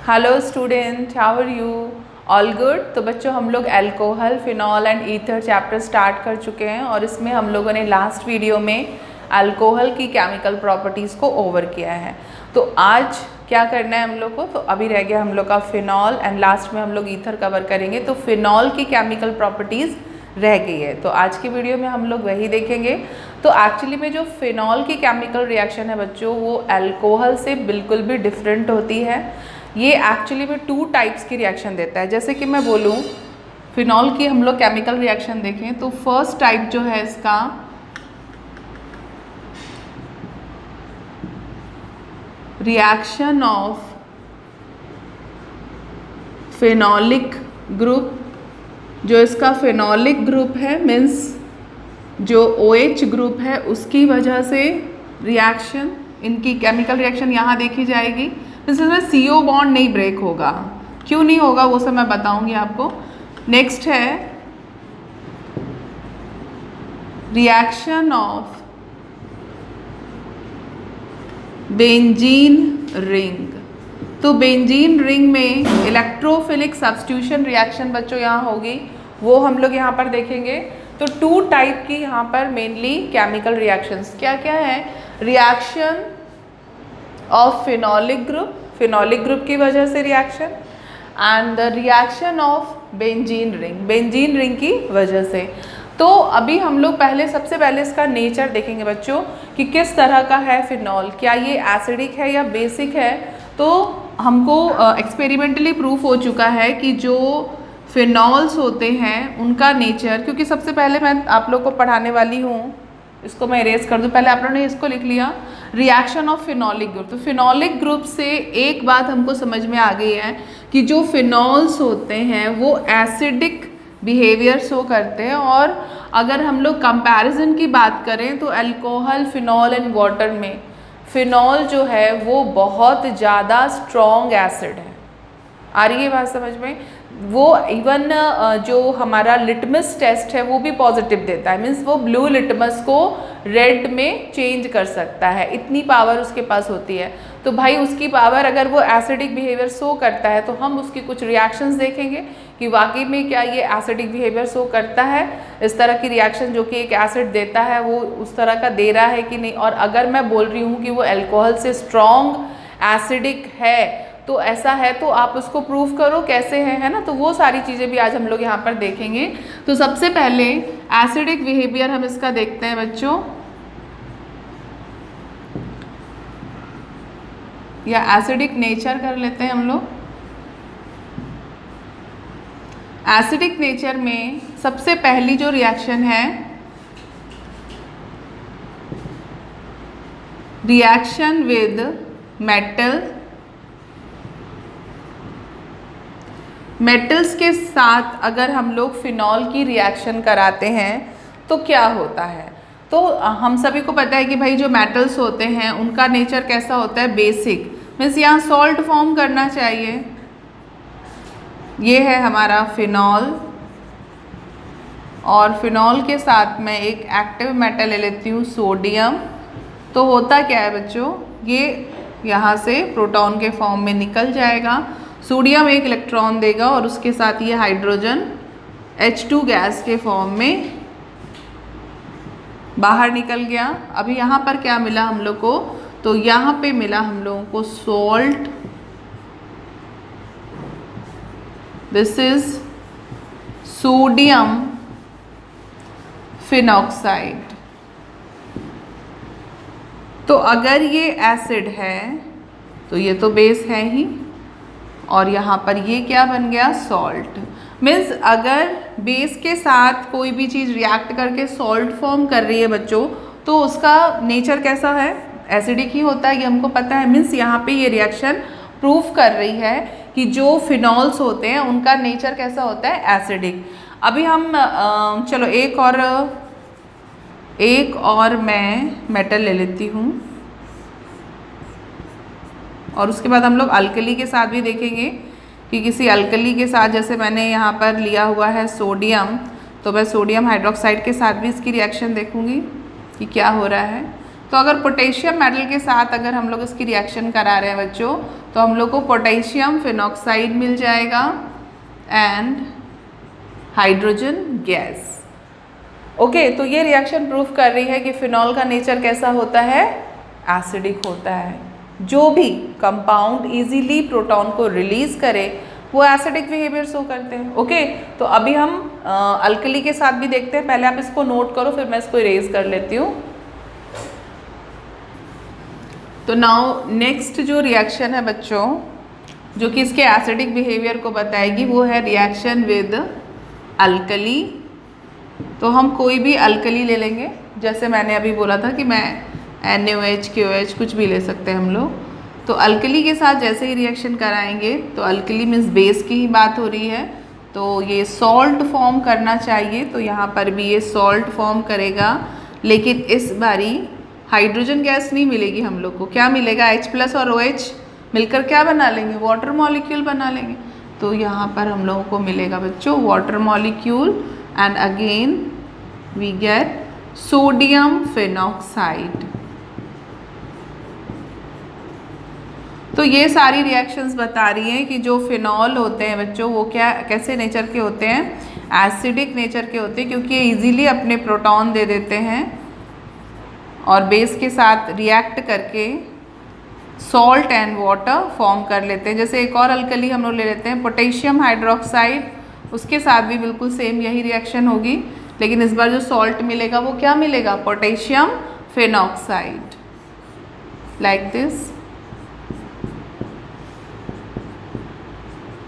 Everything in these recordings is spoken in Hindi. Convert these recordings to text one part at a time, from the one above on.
Hello student, how are you? All good. तो बच्चों, हम लोग alcohol, phenol and ether chapter start कर चुके हैं और इसमें हम लोगों ने लास्ट वीडियो में अल्कोहल की केमिकल प्रॉपर्टीज़ को ओवर किया है। तो आज क्या करना है हम लोग को? तो अभी रह गया हम लोग का फिनॉल एंड लास्ट में हम लोग ईथर कवर करेंगे। तो फिनॉल की केमिकल प्रॉपर्टीज़ रह गई है, तो आज की वीडियो में हम लोग वही देखेंगे। तो एक्चुअली में जो फिनॉल की केमिकल रिएक्शन है बच्चों, वो अल्कोहल से बिल्कुल भी डिफरेंट होती है। ये एक्चुअली में 2 टाइप्स की रिएक्शन देता है। जैसे कि मैं बोलूँ, फिनॉल की हम लोग केमिकल रिएक्शन देखें तो फर्स्ट टाइप जो है इसका रिएक्शन ऑफ फिनॉलिक ग्रुप, जो इसका फिनॉलिक ग्रुप है मीन्स जो OH ग्रुप है उसकी वजह से रिएक्शन, इनकी केमिकल रिएक्शन यहाँ देखी जाएगी। इसमें CO बॉन्ड नहीं ब्रेक होगा। क्यों नहीं होगा वो सब मैं बताऊंगी आपको। नेक्स्ट है रिएक्शन ऑफ बेंजीन रिंग। तो बेंजीन रिंग में इलेक्ट्रोफिलिक सब्स्टिट्यूशन रिएक्शन बच्चों यहाँ होगी, वो हम लोग यहाँ पर देखेंगे। तो 2 टाइप की यहाँ पर मेनली केमिकल रिएक्शंस क्या क्या है? रिएक्शन ऑफ फिनॉलिक ग्रुप की वजह से reaction, and the reaction of benzene ring की वजह से। तो अभी हम लोग सबसे पहले इसका नेचर देखेंगे बच्चों कि किस तरह का है फिनॉल, क्या ये एसिडिक है या बेसिक है। तो हमको एक्सपेरिमेंटली प्रूफ हो चुका है कि जो फिनॉल्स होते हैं उनका नेचर, क्योंकि सबसे पहले मैं आप लोग को पढ़ाने वाली हूँ, इसको मैं इरेज कर दूँ। पहले आप लोगों ने इसको लिख लिया, रिएक्शन ऑफ फिनॉलिक ग्रुप। तो फिनॉलिक ग्रुप से एक बात हमको समझ में आ गई है कि जो फिनॉल्स होते हैं वो एसिडिक बिहेवियर शो करते हैं। और अगर हम लोग कंपैरिजन की बात करें तो अल्कोहल, फिनॉल एंड वाटर में फिनॉल जो है वो बहुत ज़्यादा स्ट्रॉन्ग एसिड है। आ रही है बात समझ में? वो इवन जो हमारा लिटमस टेस्ट है वो भी पॉजिटिव देता है, मीन्स वो ब्लू लिटमस को रेड में चेंज कर सकता है, इतनी पावर उसके पास होती है। तो भाई उसकी पावर, अगर वो एसिडिक बिहेवियर शो करता है तो हम उसकी कुछ रिएक्शंस देखेंगे कि वाकई में क्या ये एसिडिक बिहेवियर शो करता है, इस तरह की रिएक्शन जो कि एक एसिड देता है वो उस तरह का दे रहा है कि नहीं। और अगर मैं बोल रही हूँ कि वो अल्कोहल से स्ट्रॉन्ग एसिडिक है तो ऐसा है, तो आप उसको प्रूफ करो कैसे है ना। तो वो सारी चीज़ें भी आज हम लोग यहाँ पर देखेंगे। तो सबसे पहले एसिडिक बिहेवियर हम इसका देखते हैं बच्चों, या एसिडिक नेचर कर लेते हैं हम लोग। एसिडिक नेचर में सबसे पहली जो रिएक्शन है, रिएक्शन विद मेटल्स के साथ अगर हम लोग फिनॉल की रिएक्शन कराते हैं तो क्या होता है? तो हम सभी को पता है कि भाई जो मेटल्स होते हैं उनका नेचर कैसा होता है? बेसिक, मीन्स यहाँ सॉल्ट फॉर्म करना चाहिए। ये है हमारा फिनॉल, और फिनॉल के साथ मैं एक एक्टिव मेटल ले लेती हूँ, सोडियम। तो होता क्या है बच्चों, ये यहाँ से प्रोटॉन के फॉर्म में निकल जाएगा, सोडियम एक इलेक्ट्रॉन देगा और उसके साथ ये हाइड्रोजन H2 गैस के फॉर्म में बाहर निकल गया। अभी यहाँ पर क्या मिला हम लोग को? तो यहाँ पे मिला हम लोगों को salt. This is sodium phenoxide. तो अगर ये एसिड है तो ये तो बेस है ही, और यहाँ पर ये क्या बन गया? सॉल्ट। मीन्स अगर बेस के साथ कोई भी चीज़ रिएक्ट करके सॉल्ट फॉर्म कर रही है बच्चों, तो उसका नेचर कैसा है? एसिडिक ही होता है, ये हमको पता है। मीन्स यहाँ पे ये रिएक्शन प्रूफ कर रही है कि जो फिनॉल्स होते हैं उनका नेचर कैसा होता है? एसिडिक। अभी हम चलो एक और मैं मेटल ले लेती हूँ, और उसके बाद हम लोग अल्कली के साथ भी देखेंगे कि किसी अल्कली के साथ, जैसे मैंने यहाँ पर लिया हुआ है सोडियम, तो मैं सोडियम हाइड्रोक्साइड के साथ भी इसकी रिएक्शन देखूँगी कि क्या हो रहा है। तो अगर पोटेशियम मेटल के साथ अगर हम लोग इसकी रिएक्शन करा रहे हैं बच्चों, तो हम लोग को पोटेशियम फिनॉक्साइड मिल जाएगा एंड हाइड्रोजन गैस। ओके, तो ये रिएक्शन प्रूफ कर रही है कि फिनॉल का नेचर कैसा होता है, एसिडिक होता है। जो भी कंपाउंड इजीली प्रोटॉन को रिलीज करे वो एसिडिक बिहेवियर शो करते हैं। ओके, तो अभी हम अल्कली के साथ भी देखते हैं। पहले आप इसको नोट करो, फिर मैं इसको इरेज कर लेती हूँ। तो नाउ नेक्स्ट जो रिएक्शन है बच्चों, जो कि इसके एसिडिक बिहेवियर को बताएगी, वो है रिएक्शन विद अल्कली। तो हम कोई भी अल्कली ले लेंगे, जैसे मैंने अभी बोला था कि मैं NaOH KOH कुछ भी ले सकते हैं हम लोग। तो अल्कली के साथ जैसे ही रिएक्शन कराएंगे, तो अल्कली मीन्स बेस की ही बात हो रही है, तो ये सॉल्ट फॉर्म करना चाहिए। तो यहाँ पर भी ये सॉल्ट फॉर्म करेगा, लेकिन इस बारी हाइड्रोजन गैस नहीं मिलेगी हम लोग को। क्या मिलेगा, H+ और OH मिलकर क्या बना लेंगे, वाटर मॉलिक्यूल बना लेंगे। तो यहाँ पर हम लोगों को मिलेगा बच्चों water molecule and again we get sodium phenoxide. तो ये सारी रिएक्शंस बता रही हैं कि जो फिनॉल होते हैं बच्चों, वो क्या कैसे नेचर के होते हैं, एसिडिक नेचर के होते हैं, क्योंकि ये इजीली अपने प्रोटॉन दे देते हैं और बेस के साथ रिएक्ट करके सॉल्ट एंड वाटर फॉर्म कर लेते हैं। जैसे एक और अल्कली हम लोग ले लेते हैं पोटेशियम हाइड्रोक्साइड, उसके साथ भी बिल्कुल सेम यही रिएक्शन होगी, लेकिन इस बार जो सॉल्ट मिलेगा वो क्या मिलेगा, potassium phenoxide, like this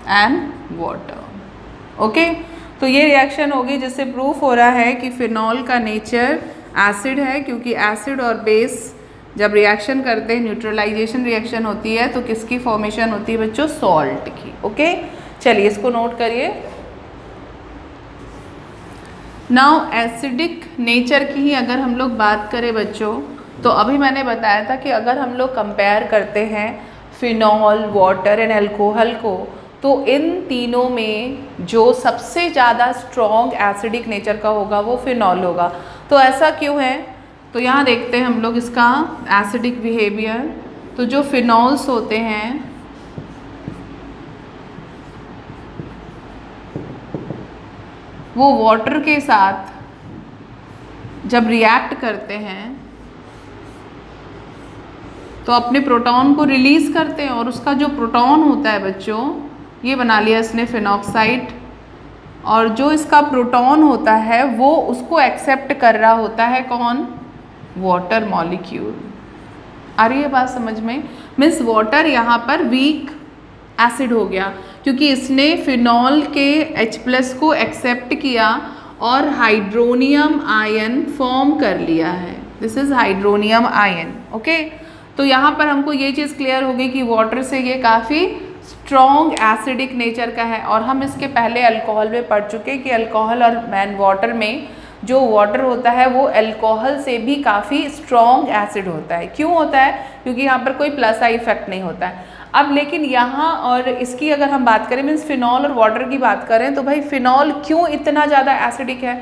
and water. Okay, तो ये रिएक्शन होगी जिससे प्रूफ हो रहा है कि फिनॉल का नेचर एसिड है, क्योंकि एसिड और बेस जब रिएक्शन करते हैं, न्यूट्रलाइजेशन रिएक्शन होती है, तो किसकी फॉर्मेशन होती है बच्चों, सॉल्ट की। ओके, चलिए इसको नोट करिए। नाउ एसिडिक नेचर की ही अगर हम लोग बात करें बच्चों, तो अभी मैंने बताया था कि अगर हम लोग कंपेयर करते हैं फिनॉल, वाटर एंड अल्कोहल को, तो इन तीनों में जो सबसे ज़्यादा स्ट्रॉन्ग एसिडिक नेचर का होगा वो फिनॉल होगा। तो ऐसा क्यों है, तो यहाँ देखते हैं हम लोग इसका एसिडिक बिहेवियर। तो जो फिनॉल्स होते हैं वो वाटर के साथ जब रिएक्ट करते हैं तो अपने प्रोटॉन को रिलीज करते हैं, और उसका जो प्रोटॉन होता है बच्चों, ये बना लिया इसने फिनॉक्साइड, और जो इसका प्रोटॉन होता है वो उसको एक्सेप्ट कर रहा होता है कौन, वाटर मॉलिक्यूल। आ रही है बात समझ में, मीन्स वाटर यहाँ पर वीक एसिड हो गया, क्योंकि इसने फिनॉल के H+ को एक्सेप्ट किया और हाइड्रोनियम आयन फॉर्म कर लिया है। This is hydronium ion. Okay, तो यहाँ पर हमको ये चीज़ क्लियर होगी कि वाटर से ये काफ़ी स्ट्रॉन्ग एसिडिक नेचर का है। और हम इसके पहले अल्कोहल में पढ़ चुके कि अल्कोहल और वाटर में जो वाटर होता है वो अल्कोहल से भी काफ़ी स्ट्रॉन्ग एसिड होता है। क्यों होता है, क्योंकि यहाँ पर कोई प्लस आई इफेक्ट नहीं होता है। अब लेकिन यहाँ और इसकी अगर हम बात करें, मीन्स फिनॉल और वाटर की बात करें, तो भाई फिनॉल क्यों इतना ज़्यादा एसिडिक है,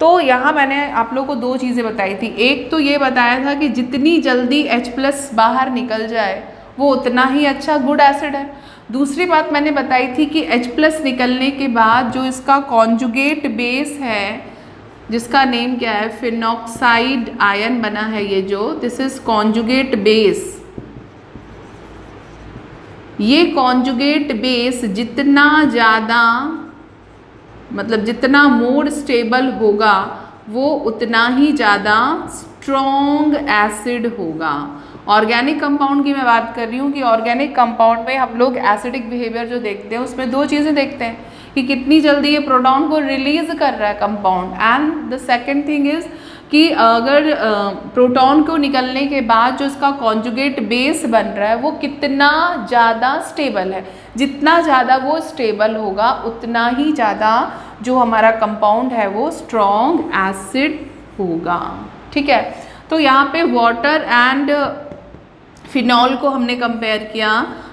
तो यहाँ मैंने आप लोगों को दो चीज़ें बताई थी। एक तो ये बताया था कि जितनी जल्दी H+ बाहर निकल जाए वो उतना ही अच्छा गुड एसिड है। दूसरी बात मैंने बताई थी कि H+ निकलने के बाद जो इसका कॉन्जुगेट बेस है, जिसका नेम क्या है, फिनॉक्साइड आयन बना है ये जो, दिस इज कॉन्जुगेट बेस। ये कॉन्जुगेट बेस जितना ज़्यादा, मतलब जितना मोर स्टेबल होगा वो उतना ही ज़्यादा स्ट्रॉन्ग एसिड होगा। ऑर्गेनिक कंपाउंड की मैं बात कर रही हूँ कि ऑर्गेनिक कंपाउंड में हम लोग एसिडिक बिहेवियर जो देखते हैं उसमें दो चीज़ें देखते हैं कि कितनी जल्दी ये प्रोटॉन को रिलीज कर रहा है compound, and the second thing is कि अगर प्रोटॉन को निकलने के बाद जो इसका कॉन्जुगेट बेस बन रहा है वो कितना ज़्यादा स्टेबल है। जितना ज़्यादा वो स्टेबल होगा उतना ही ज़्यादा जो हमारा कंपाउंड है वो स्ट्रॉन्ग एसिड होगा। ठीक है, तो यहाँ पे वाटर एंड फिनॉल को हमने कंपेयर किया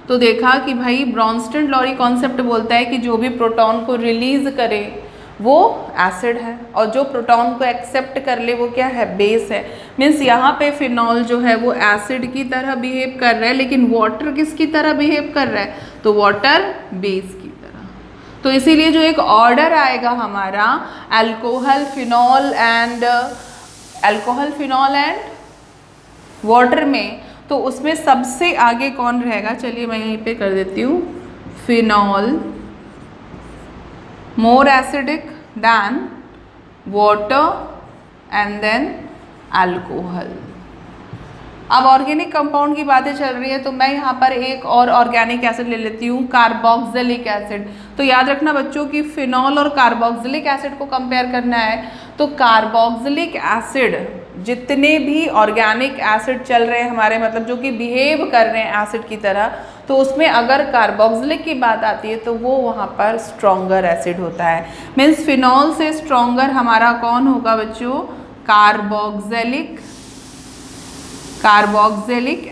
तो देखा कि भाई ब्रॉन्स्टन लॉरी कॉन्सेप्ट बोलता है कि जो भी प्रोटॉन को रिलीज करे वो एसिड है, और जो प्रोटॉन को एक्सेप्ट कर ले वो क्या है, बेस है। मीन्स यहाँ पे फिनॉल जो है वो एसिड की तरह बिहेव कर रहा है, लेकिन वाटर किसकी तरह बिहेव कर रहा है, तो वाटर बेस की तरह। तो इसीलिए जो एक ऑर्डर आएगा हमारा अल्कोहल फिनॉल एंड वाटर में, तो उसमें सबसे आगे कौन रहेगा, चलिए मैं यहीं पे कर देती हूँ, phenol more acidic than water and then alcohol. अब ऑर्गेनिक कंपाउंड की बातें चल रही है, तो मैं यहाँ पर एक और ऑर्गेनिक एसिड ले लेती हूँ, कार्बोक्सिलिक एसिड। तो याद रखना बच्चों की फिनॉल और कार्बोक्सिलिक एसिड को कंपेयर करना है, तो कार्बोक्सिलिक एसिड जितने भी ऑर्गेनिक एसिड चल रहे हैं हमारे, मतलब जो कि बिहेव कर रहे हैं एसिड की तरह, तो उसमें अगर कार्बोक्सिलिक की बात आती है तो वो वहाँ पर स्ट्रॉन्गर एसिड होता है। मीन्स फिनॉल से स्ट्रॉन्गर हमारा कौन होगा बच्चों, कार्बोक्सिलिक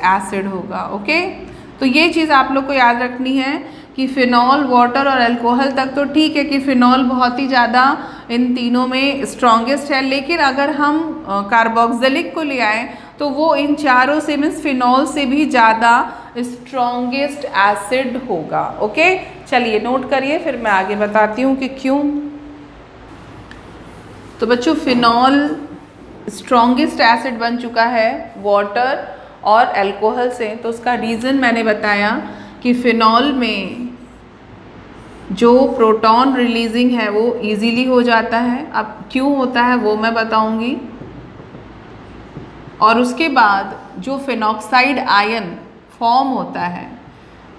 एसिड होगा। ओके, तो ये चीज़ आप लोग को याद रखनी है कि फिनॉल, वाटर और अल्कोहल तक तो ठीक है कि फिनॉल बहुत ही ज़्यादा इन तीनों में स्ट्रॉन्गेस्ट है, लेकिन अगर हम कार्बोक्सिलिक को ले आए तो वो इन चारों से, मीन्स फिनॉल से भी ज़्यादा स्ट्रॉन्गेस्ट एसिड होगा। ओके, चलिए नोट करिए, फिर मैं आगे बताती हूँ कि क्यों। तो बच्चों फिनॉल स्ट्रॉन्गेस्ट एसिड बन चुका है वाटर और अल्कोहल से, तो उसका रीज़न मैंने बताया कि फिनॉल में जो प्रोटॉन रिलीजिंग है वो इजीली हो जाता है। अब क्यों होता है वो मैं बताऊंगी। और उसके बाद जो फिनॉक्साइड आयन फॉर्म होता है,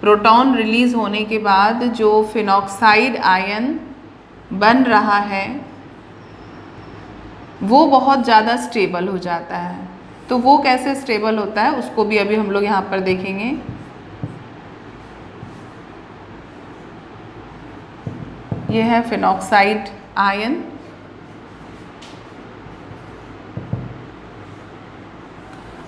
प्रोटॉन रिलीज होने के बाद जो फिनॉक्साइड आयन बन रहा है वो बहुत ज़्यादा स्टेबल हो जाता है। तो वो कैसे स्टेबल होता है उसको भी अभी हम लोग यहाँ पर देखेंगे। ये है फिनॉक्साइड आयन।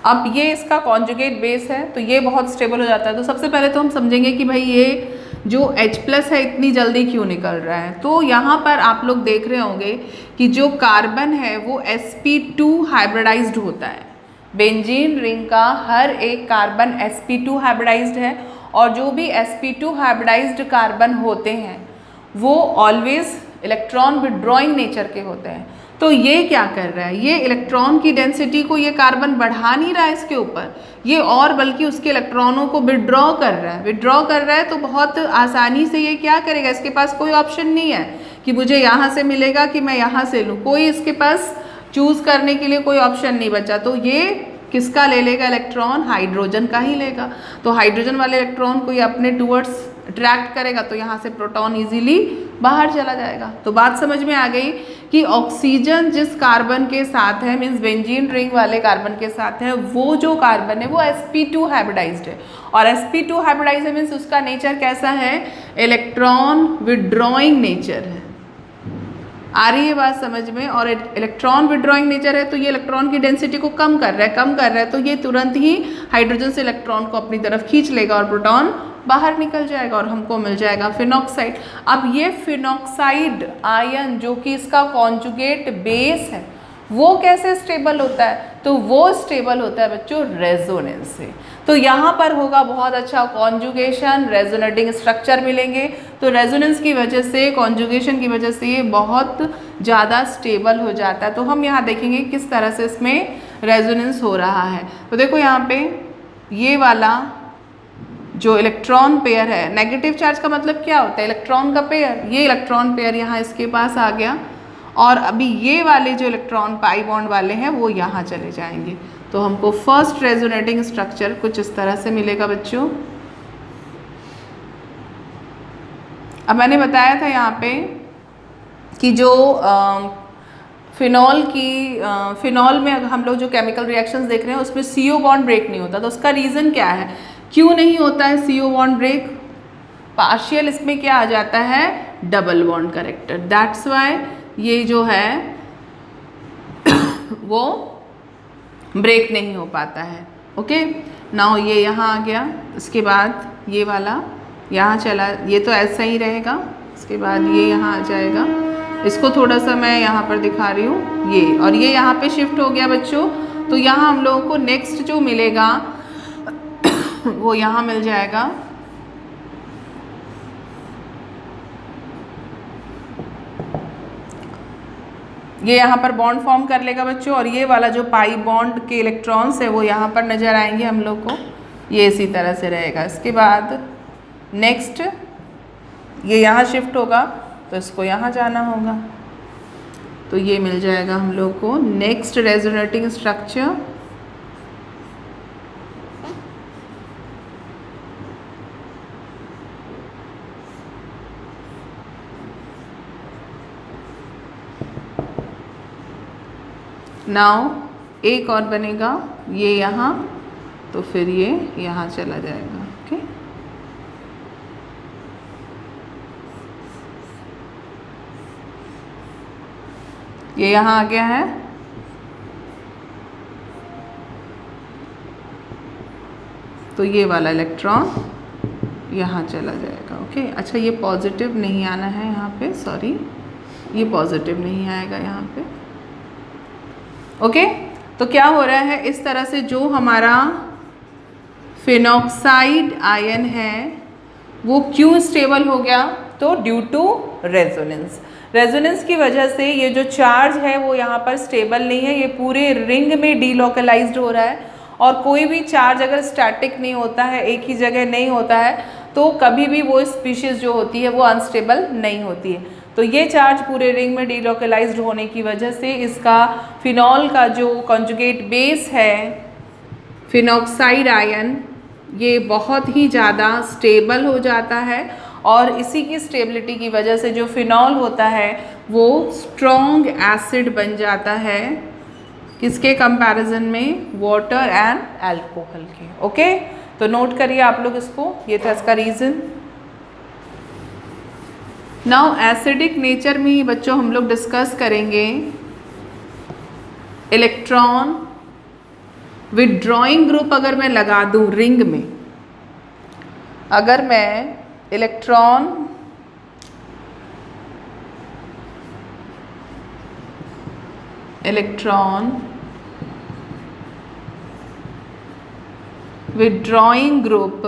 अब ये इसका कॉन्जुगेट बेस है, तो ये बहुत स्टेबल हो जाता है। तो सबसे पहले तो हम समझेंगे कि भाई ये जो H+ है इतनी जल्दी क्यों निकल रहा है। तो यहाँ पर आप लोग देख रहे होंगे कि जो कार्बन है वो sp2 हाइब्रिडाइज्ड होता है। बेंजीन रिंग का हर एक कार्बन sp2 हाइब्रिडाइज्ड है, और जो भी sp2 हाइब्रिडाइज्ड कार्बन होते हैं वो ऑलवेज इलेक्ट्रॉन विड्रॉइंग नेचर के होते हैं। तो ये क्या कर रहा है, ये इलेक्ट्रॉन की डेंसिटी को ये कार्बन बढ़ा नहीं रहा है इसके ऊपर, ये और बल्कि उसके इलेक्ट्रॉनों को विड्रॉ कर रहा है। तो बहुत आसानी से ये क्या करेगा, इसके पास कोई ऑप्शन नहीं है कि मुझे यहाँ से मिलेगा कि मैं यहाँ से लूँ, कोई इसके पास चूज़ करने के लिए कोई ऑप्शन नहीं बचा। तो ये किसका ले लेगा इलेक्ट्रॉन, हाइड्रोजन का ही लेगा। तो हाइड्रोजन वाले इलेक्ट्रॉन को ये अपने टूवर्ड्स अट्रैक्ट करेगा, तो यहाँ से प्रोटॉन इजीली बाहर चला जाएगा। तो बात समझ में आ गई कि ऑक्सीजन जिस कार्बन के साथ है, मीन्स बेंजीन रिंग वाले कार्बन के साथ है, वो जो कार्बन है वो sp2 हाइब्रिडाइज्ड है। और sp2 हाइब्रिडाइज्ड मीन्स उसका नेचर कैसा है, इलेक्ट्रॉन विड्रॉइंग नेचर है। आ रही है बात समझ में। और इलेक्ट्रॉन विड्रॉइंग नेचर है तो ये इलेक्ट्रॉन की डेंसिटी को कम कर रहा है, तो ये तुरंत ही हाइड्रोजन से इलेक्ट्रॉन को अपनी तरफ खींच लेगा और प्रोटॉन बाहर निकल जाएगा और हमको मिल जाएगा फिनॉक्साइड। अब ये फिनॉक्साइड आयन जो कि इसका कॉन्जुगेट बेस है वो कैसे स्टेबल होता है, तो वो स्टेबल होता है बच्चों रेजोनेंस से। तो यहाँ पर होगा बहुत अच्छा कॉन्जुगेशन, रेजोनेटिंग स्ट्रक्चर मिलेंगे। तो रेजोनेंस की वजह से, कॉन्जुगेशन की वजह से ये बहुत ज़्यादा स्टेबल हो जाता है। तो हम यहाँ देखेंगे किस तरह से इसमें रेजोनेंस हो रहा है। तो देखो यहाँ पे ये वाला जो इलेक्ट्रॉन पेयर है, नेगेटिव चार्ज का मतलब क्या होता है, इलेक्ट्रॉन का पेयर। ये इलेक्ट्रॉन पेयर यहाँ इसके पास आ गया, और अभी ये वाले जो इलेक्ट्रॉन पाई बॉन्ड वाले हैं वो यहाँ चले जाएंगे। तो हमको फर्स्ट रेजोनेटिंग स्ट्रक्चर कुछ इस तरह से मिलेगा बच्चों। अब मैंने बताया था यहाँ पे कि जो फिनॉल में हम लोग जो केमिकल रिएक्शंस देख रहे हैं उसमें CO बॉन्ड ब्रेक नहीं होता। तो उसका रीज़न क्या है, क्यों नहीं होता है CO बॉन्ड ब्रेक, पार्शियल इसमें क्या आ जाता है, double bond character. That's why ये जो है वो ब्रेक नहीं हो पाता है। ओके, नाउ ये यहाँ आ गया, इसके बाद ये वाला यहाँ चला, ये तो ऐसा ही रहेगा, इसके बाद ये यहाँ आ जाएगा, इसको थोड़ा सा मैं यहाँ पर दिखा रही हूँ, ये और ये यहाँ पे शिफ्ट हो गया बच्चों। तो यहाँ हम लोगों को नेक्स्ट जो मिलेगा वो यहाँ मिल जाएगा। ये यहाँ पर बॉन्ड फॉर्म कर लेगा बच्चों, और ये वाला जो पाई बॉन्ड के इलेक्ट्रॉन्स है वो यहाँ पर नज़र आएंगे हम लोग को, ये इसी तरह से रहेगा। इसके बाद नेक्स्ट ये यहाँ शिफ्ट होगा तो इसको यहाँ जाना होगा, तो ये मिल जाएगा हम लोग को नेक्स्ट रेजोनेटिंग स्ट्रक्चर। नाउ एक और बनेगा ये यहाँ, तो फिर ये यहाँ चला जाएगा। ओके, ये यहाँ आ गया है। तो ये वाला इलेक्ट्रॉन यहाँ चला जाएगा। ओके, अच्छा ये पॉजिटिव नहीं आना है यहाँ पे, सॉरी ये पॉजिटिव नहीं आएगा यहाँ पे। ओके, तो क्या हो रहा है, इस तरह से जो हमारा फिनॉक्साइड आयन है वो क्यों स्टेबल हो गया, तो ड्यू टू रेजोनेंस। रेजोनेंस की वजह से ये जो चार्ज है वो यहाँ पर स्टेबल नहीं है, ये पूरे रिंग में डीलोकलाइज्ड हो रहा है। और कोई भी चार्ज अगर स्टैटिक नहीं होता है, एक ही जगह नहीं होता है, तो कभी भी वो स्पीशीज़ जो होती है वो अनस्टेबल नहीं होती है। तो ये चार्ज पूरे रिंग में डीलोकलाइज्ड होने की वजह से इसका फिनॉल का जो कॉन्जुगेट बेस है फिनॉक्साइड आयन, ये बहुत ही ज़्यादा स्टेबल हो जाता है। और इसी की स्टेबिलिटी की वजह से जो फिनॉल होता है वो स्ट्रॉन्ग एसिड बन जाता है, किसके कंपैरिजन में, वाटर एंड अल्कोहल के। ओके, तो नोट करिए आप लोग इसको, ये था इसका रीज़न। नाउ एसिडिक नेचर में ही बच्चों हम लोग डिस्कस करेंगे इलेक्ट्रॉन विथड्रॉइंग ग्रुप अगर मैं लगा दूं रिंग में, अगर मैं इलेक्ट्रॉन विथड्रॉइंग ग्रुप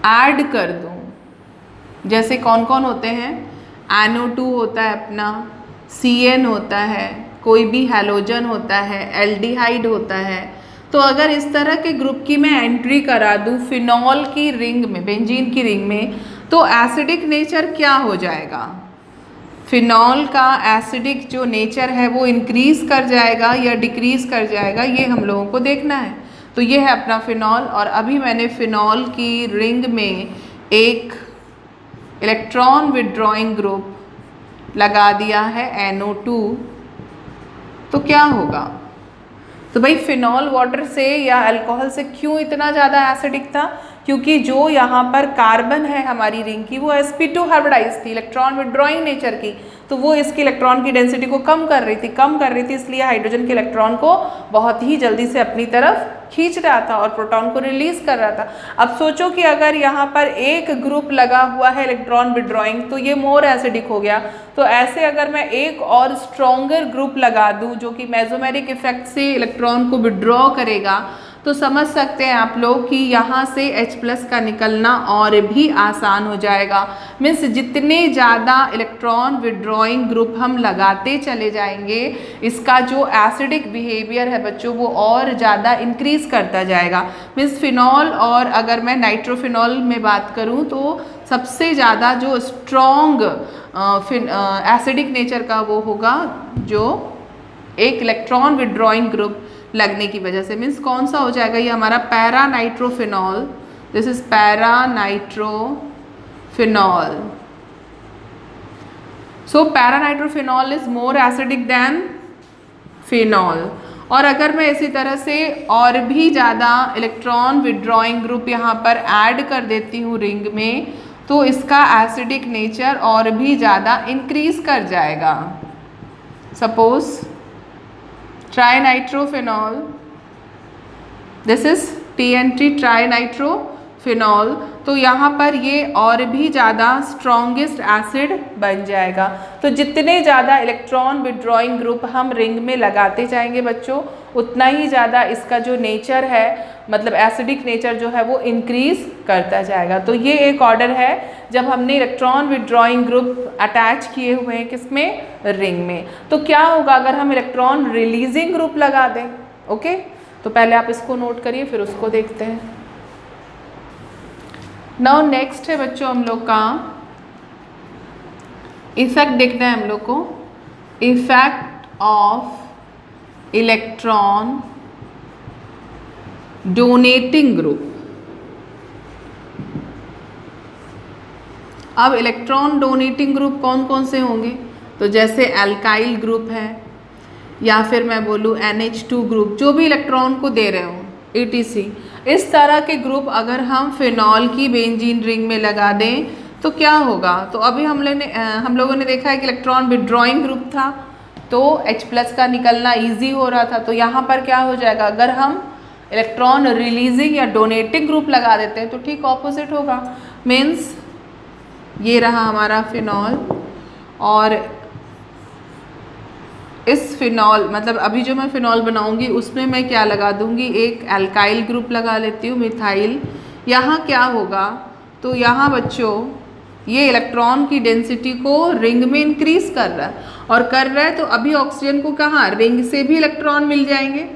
ऐड कर दूं, जैसे कौन कौन होते हैं, NO2 होता है अपना, CN होता है, कोई भी हैलोजन होता है, एल्डिहाइड होता है। तो अगर इस तरह के ग्रुप की मैं एंट्री करा दूं फिनॉल की रिंग में, बेंजीन की रिंग में, तो एसिडिक नेचर क्या हो जाएगा, फिनॉल का एसिडिक जो नेचर है वो इंक्रीज कर जाएगा या डिक्रीज कर जाएगा, ये हम लोगों को देखना है। तो ये है अपना फिनॉल, और अभी मैंने फिनॉल की रिंग में एक इलेक्ट्रॉन विथड्रॉइंग ग्रुप लगा दिया है NO2, तो क्या होगा, तो भाई फिनॉल वाटर से या अल्कोहल से क्यों इतना ज़्यादा एसिडिक था, क्योंकि जो यहाँ पर कार्बन है हमारी रिंग की वो sp2 हाइब्रिडाइज थी, इलेक्ट्रॉन विथड्रॉइंग नेचर की, तो वो इसकी इलेक्ट्रॉन की डेंसिटी को कम कर रही थी, इसलिए हाइड्रोजन के इलेक्ट्रॉन को बहुत ही जल्दी से अपनी तरफ खींच रहा था और प्रोटॉन को रिलीज कर रहा था। अब सोचो कि अगर यहाँ पर एक ग्रुप लगा हुआ है इलेक्ट्रॉन विथड्रॉइंग, तो ये मोर एसिडिक हो गया। तो ऐसे अगर मैं एक और स्ट्रॉन्गर ग्रुप लगा दूँ जो कि मेसोमेरिक इफेक्ट से इलेक्ट्रॉन को विड्रॉ करेगा, तो समझ सकते हैं आप लोग कि यहाँ से H+ का निकलना और भी आसान हो जाएगा। मीन्स जितने ज़्यादा इलेक्ट्रॉन विड्रॉइंग ग्रुप हम लगाते चले जाएंगे, इसका जो एसिडिक बिहेवियर है बच्चों वो और ज़्यादा इंक्रीज करता जाएगा। मीन्स फिनॉल, और अगर मैं नाइट्रोफिनॉल में बात करूँ तो सबसे ज़्यादा जो स्ट्रॉन्ग एसिडिक नेचर का वो होगा जो एक इलेक्ट्रॉन विड्रॉइंग ग्रुप लगने की वजह से। मीन्स कौन सा हो जाएगा, ये हमारा para nitrophenol, this is para nitrophenol. So para nitrophenol is more acidic then phenol. और अगर मैं इसी तरह से और भी ज़्यादा इलेक्ट्रॉन विड्रॉइंग ग्रुप यहाँ पर ऐड कर देती हूँ रिंग में, तो इसका एसिडिक नेचर और भी ज़्यादा इंक्रीज कर जाएगा। Suppose trinitrophenol, this is TNT trinitrophenol, phenol, तो यहाँ पर ये और भी ज़्यादा स्ट्रॉन्गेस्ट एसिड बन जाएगा। तो जितने ज़्यादा इलेक्ट्रॉन विड्रॉइंग ग्रुप हम रिंग में लगाते जाएंगे बच्चों, उतना ही ज़्यादा इसका जो नेचर है, मतलब एसिडिक नेचर जो है वो इंक्रीज करता जाएगा। तो ये एक ऑर्डर है जब हमने इलेक्ट्रॉन विड्रॉइंग ग्रुप अटैच किए हुए हैं किसमें, रिंग में। तो क्या होगा अगर हम इलेक्ट्रॉन रिलीजिंग ग्रुप लगा दें। ओके, तो पहले आप इसको नोट करिए फिर उसको देखते हैं। नाउ नेक्स्ट है बच्चों हम लोग का इफेक्ट देखना है हम लोग को, effect of electron donating group. अब इलेक्ट्रॉन डोनेटिंग ग्रुप कौन कौन से होंगे, तो जैसे एल्काइल ग्रुप है, या फिर मैं बोलूँ NH2 ग्रुप, जो भी इलेक्ट्रॉन को दे रहे हो, ETC, इस तरह के ग्रुप अगर हम फिनॉल की बेंजीन रिंग में लगा दें तो क्या होगा। तो अभी हम लोगों ने देखा है कि इलेक्ट्रॉन विड्रॉइंग ग्रुप था तो H+ का निकलना ईजी हो रहा था। तो यहाँ पर क्या हो जाएगा, अगर हम इलेक्ट्रॉन रिलीजिंग या डोनेटिंग ग्रुप लगा देते हैं तो ठीक ऑपोजिट होगा। मीन्स ये रहा हमारा फिनॉल, और इस फिनॉल मतलब अभी जो मैं फिनॉल बनाऊंगी उसमें मैं क्या लगा दूंगी, एक एल्काइल ग्रुप लगा लेती हूँ, मिथाइल। यहाँ क्या होगा, तो यहाँ बच्चों ये इलेक्ट्रॉन की डेंसिटी को रिंग में इंक्रीज कर रहा है, और कर रहा है तो अभी ऑक्सीजन को कहाँ, रिंग से भी इलेक्ट्रॉन मिल जाएंगे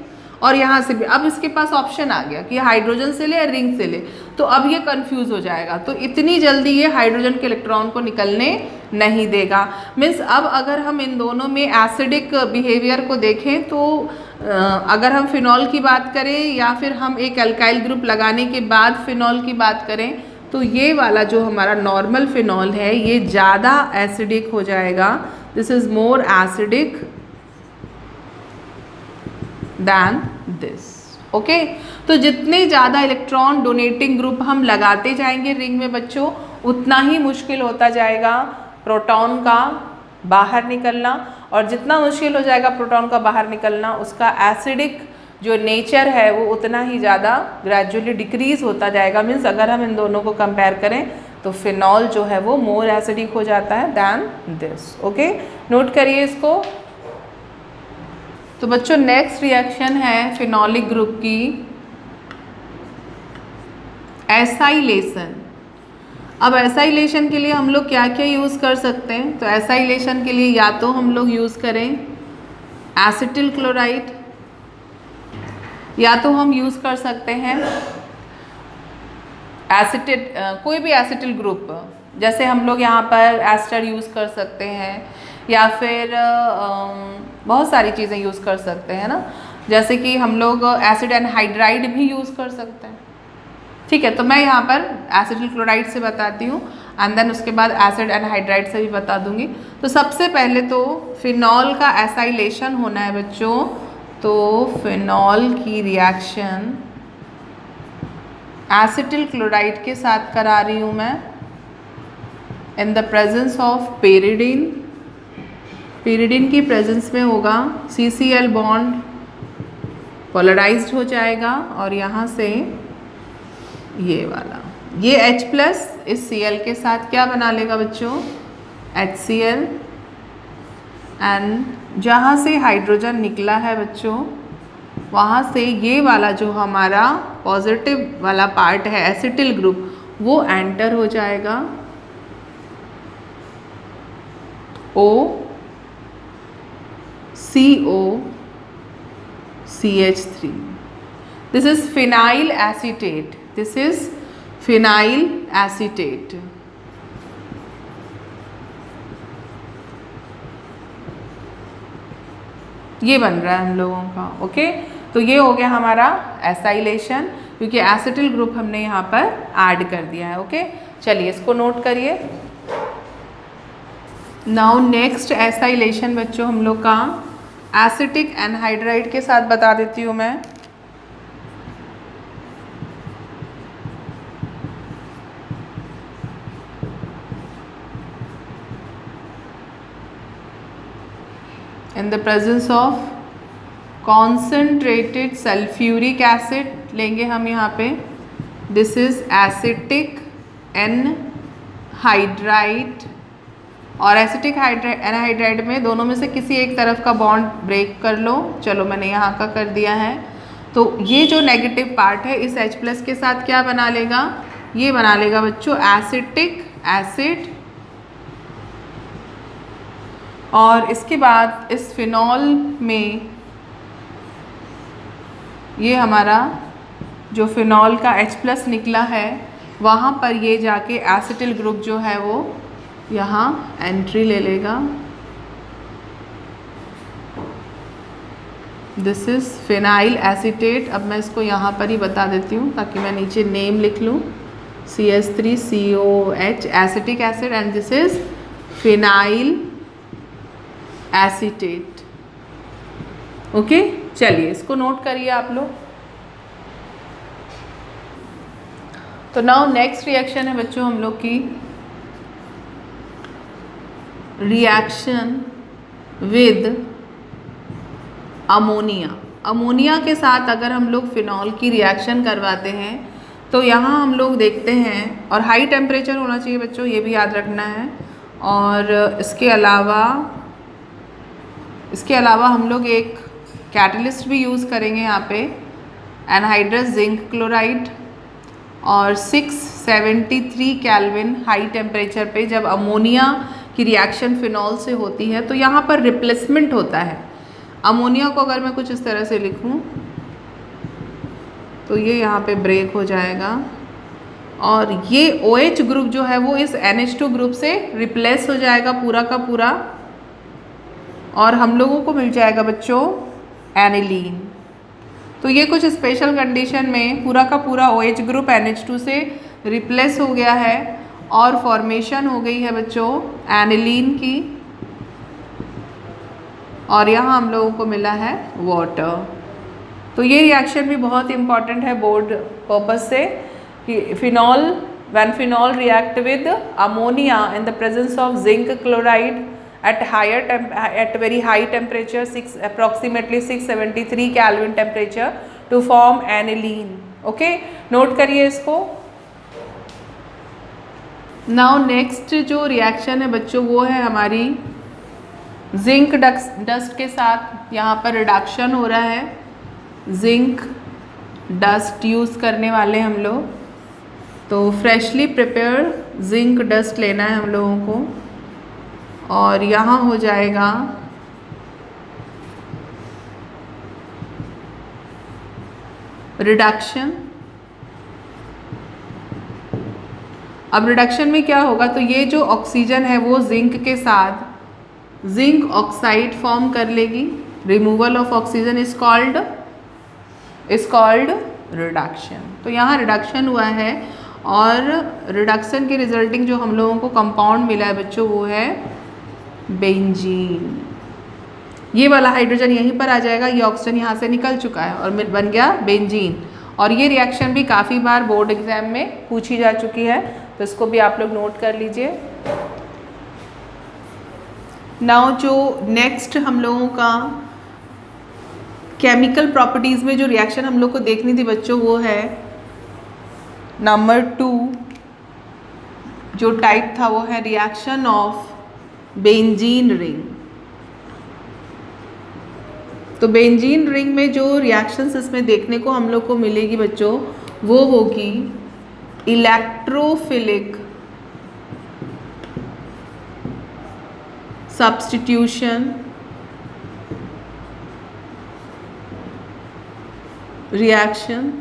और यहाँ से भी। अब इसके पास ऑप्शन आ गया कि हाइड्रोजन से ले या रिंग से ले, तो अब ये कंफ्यूज हो जाएगा। तो इतनी जल्दी ये हाइड्रोजन के इलेक्ट्रॉन को निकलने नहीं देगा। मीन्स अब अगर हम इन दोनों में एसिडिक बिहेवियर को देखें तो अगर हम फिनॉल की बात करें या फिर हम एक अल्काइल ग्रुप लगाने के बाद फिनॉल की बात करें, तो ये वाला जो हमारा नॉर्मल फिनॉल है ये ज़्यादा एसिडिक हो जाएगा। This is more acidic than this. Okay, तो जितने ज़्यादा इलेक्ट्रॉन डोनेटिंग ग्रुप हम लगाते जाएंगे रिंग में बच्चों, उतना ही मुश्किल होता जाएगा प्रोटॉन का बाहर निकलना, और जितना मुश्किल हो जाएगा प्रोटॉन का बाहर निकलना, उसका एसिडिक जो नेचर है वो उतना ही ज़्यादा ग्रेजुअली डिक्रीज होता जाएगा। मीन्स अगर हम इन दोनों को कंपेयर करें तो फिनॉल जो है वो मोर एसिडिक हो जाता है दैन दिस। ओके, नोट करिए इसको। तो बच्चों नेक्स्ट रिएक्शन है फिनॉलिक ग्रुप की एसाइलेशन। अब एसाइलेशन के लिए हम लोग क्या क्या यूज़ कर सकते हैं, तो एसाइलेशन के लिए या तो हम लोग यूज़ करें एसिटिल क्लोराइड, या तो हम यूज़ कर सकते हैं एसिटेट कोई भी एसिटिल ग्रुप, जैसे हम लोग यहाँ पर एस्टर यूज़ कर सकते हैं, या फिर बहुत सारी चीज़ें यूज़ कर सकते हैं ना, जैसे कि हम लोग एसिड एनहाइड्राइड भी यूज़ कर सकते हैं। ठीक है, तो मैं यहाँ पर एसिटिल क्लोराइड से बताती हूँ एंड देन उसके बाद एसिड एनहाइड्राइड से भी बता दूँगी। तो सबसे पहले तो फिनॉल का एसाइलेशन होना है बच्चों, तो फिनॉल की रिएक्शन एसिटिल क्लोराइड के साथ करा रही हूँ मैं in the presence of pyridine. Pyridine की प्रेजेंस में होगा CCl बॉन्ड पोलराइज्ड हो जाएगा, और यहाँ से ये वाला ये H+ इस Cl के साथ क्या बना लेगा बच्चों, HCl, एंड जहाँ से हाइड्रोजन निकला है बच्चों वहाँ से ये वाला जो हमारा पॉजिटिव वाला पार्ट है एसिटिल ग्रुप वो एंटर हो जाएगा COCH3। This is phenyl acetate. This is phenyl acetate. ये बन रहा है हम लोगों का। ओके, तो ये हो गया हमारा एसाइलेशन, क्योंकि एसिटिल ग्रुप हमने यहाँ पर ऐड कर दिया है। ओके, चलिए इसको नोट करिए। नाउ नेक्स्ट एसाइलेशन बच्चों हम लोग का एसिटिक एनहाइड्राइड के साथ बता देती हूँ मैं। in the presence of concentrated sulfuric acid लेंगे हम यहाँ पे दिस इज एसिटिक एनहाइड्राइड, और एसिटिक एनहाइड्राइड में दोनों में से किसी एक तरफ का बॉन्ड ब्रेक कर लो। चलो मैंने यहाँ का कर दिया है। तो ये जो नेगेटिव पार्ट है इस H+ के साथ क्या बना लेगा, ये बना लेगा बच्चों एसिटिक एसिड। और इसके बाद इस फिनॉल में ये हमारा जो फिनॉल का H+ निकला है वहाँ पर ये जाके एसिटिल ग्रुप जो है वो यहाँ एंट्री ले लेगा। This is phenyl acetate. अब मैं इसको यहाँ पर ही बता देती हूँ ताकि मैं नीचे नेम लिख लूँ, CH3COOH acetic acid, and this is phenyl acetate. Okay, चलिए इसको नोट करिए आप लोग। तो नाउ नेक्स्ट रिएक्शन है बच्चों हम लोग की रिएक्शन विद अमोनिया। अमोनिया के साथ अगर हम लोग फिनॉल की रिएक्शन करवाते हैं तो यहाँ हम लोग देखते हैं, और हाई टेम्परेचर होना चाहिए बच्चों, ये भी याद रखना है। और इसके अलावा हम लोग एक कैटलिस्ट भी यूज़ करेंगे यहाँ पे, एनहाइड्रस जिंक क्लोराइड। और 673 केल्विन हाई टेम्परेचर पे जब अमोनिया की रिएक्शन फिनॉल से होती है तो यहाँ पर रिप्लेसमेंट होता है। अमोनिया को अगर मैं कुछ इस तरह से लिखूँ तो ये यहाँ पे ब्रेक हो जाएगा, और ये OH ग्रुप जो है वो इस NH2 ग्रुप से रिप्लेस हो जाएगा पूरा का पूरा, और हम लोगों को मिल जाएगा बच्चों एनिलीन। तो ये कुछ स्पेशल कंडीशन में पूरा का पूरा OH ग्रुप NH2 से रिप्लेस हो गया है और फॉर्मेशन हो गई है बच्चों एनिलीन की, और यहाँ हम लोगों को मिला है वाटर। तो ये रिएक्शन भी बहुत इंपॉर्टेंट है बोर्ड पर्पज से कि when phenol react with ammonia in the presence of zinc chloride at very high temperature, approximately 673 Kelvin temperature to form aniline. Okay, note करिए इसको। Now next जो रिएक्शन है बच्चों वो है हमारी जिंक डस्ट के साथ। यहाँ पर रिडक्शन हो रहा है, जिंक डस्ट यूज़ करने वाले हम लोग। तो फ्रेशली प्रिपेयर्ड जिंक डस्ट लेना है हम लोगों को, और यहाँ हो जाएगा रिडक्शन। अब रिडक्शन में क्या होगा, तो ये जो ऑक्सीजन है वो जिंक के साथ जिंक ऑक्साइड फॉर्म कर लेगी। Removal of oxygen is called reduction. तो यहाँ रिडक्शन हुआ है, और रिडक्शन के रिजल्टिंग जो हम लोगों को कंपाउंड मिला है बच्चों वो है बेंजीन। ये वाला हाइड्रोजन यहीं पर आ जाएगा, ये ऑक्सीजन यहाँ से निकल चुका है और बन गया बेंजीन। और ये रिएक्शन भी काफ़ी बार बोर्ड एग्जाम में पूछी जा चुकी है, तो इसको भी आप लोग नोट कर लीजिए। नाउ जो नेक्स्ट हम लोगों का केमिकल प्रॉपर्टीज़ में जो रिएक्शन हम लोग को देखनी थी बच्चों वो है नंबर 2। जो टाइप था वो है रिएक्शन ऑफ बेंजीन रिंग। तो बेंजीन रिंग में जो रिएक्शंस इसमें देखने को हम लोग को मिलेगी बच्चों वो होगी इलेक्ट्रोफिलिक सब्स्टिट्यूशन रिएक्शन।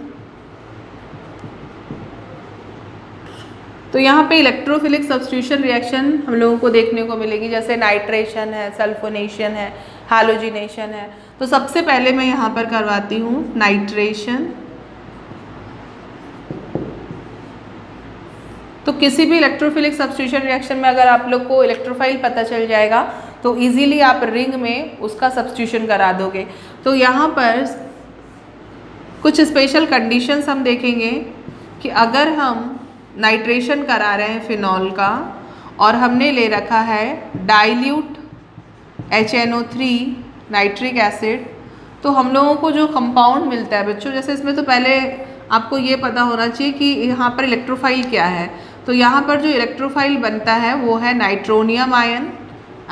तो यहाँ पे इलेक्ट्रोफिलिक सब्स्टिट्यूशन रिएक्शन हम लोगों को देखने को मिलेगी, जैसे नाइट्रेशन है, सल्फोनेशन है, हैलोजिनेशन है। तो सबसे पहले मैं यहाँ पर करवाती हूँ नाइट्रेशन। तो किसी भी इलेक्ट्रोफिलिक सब्स्टिट्यूशन रिएक्शन में अगर आप लोग को इलेक्ट्रोफाइल पता चल जाएगा तो इजीली आप रिंग में उसका सब्स्टिट्यूशन करा दोगे। तो यहाँ पर कुछ स्पेशल कंडीशंस हम देखेंगे कि अगर हम नाइट्रेशन करा रहे हैं फिनॉल का और हमने ले रखा है डाइल्यूट HNO3 नाइट्रिक एसिड, तो हम लोगों को जो कंपाउंड मिलता है बच्चों, जैसे इसमें तो पहले आपको ये पता होना चाहिए कि यहाँ पर इलेक्ट्रोफाइल क्या है। तो यहाँ पर जो इलेक्ट्रोफाइल बनता है वो है nitronium ion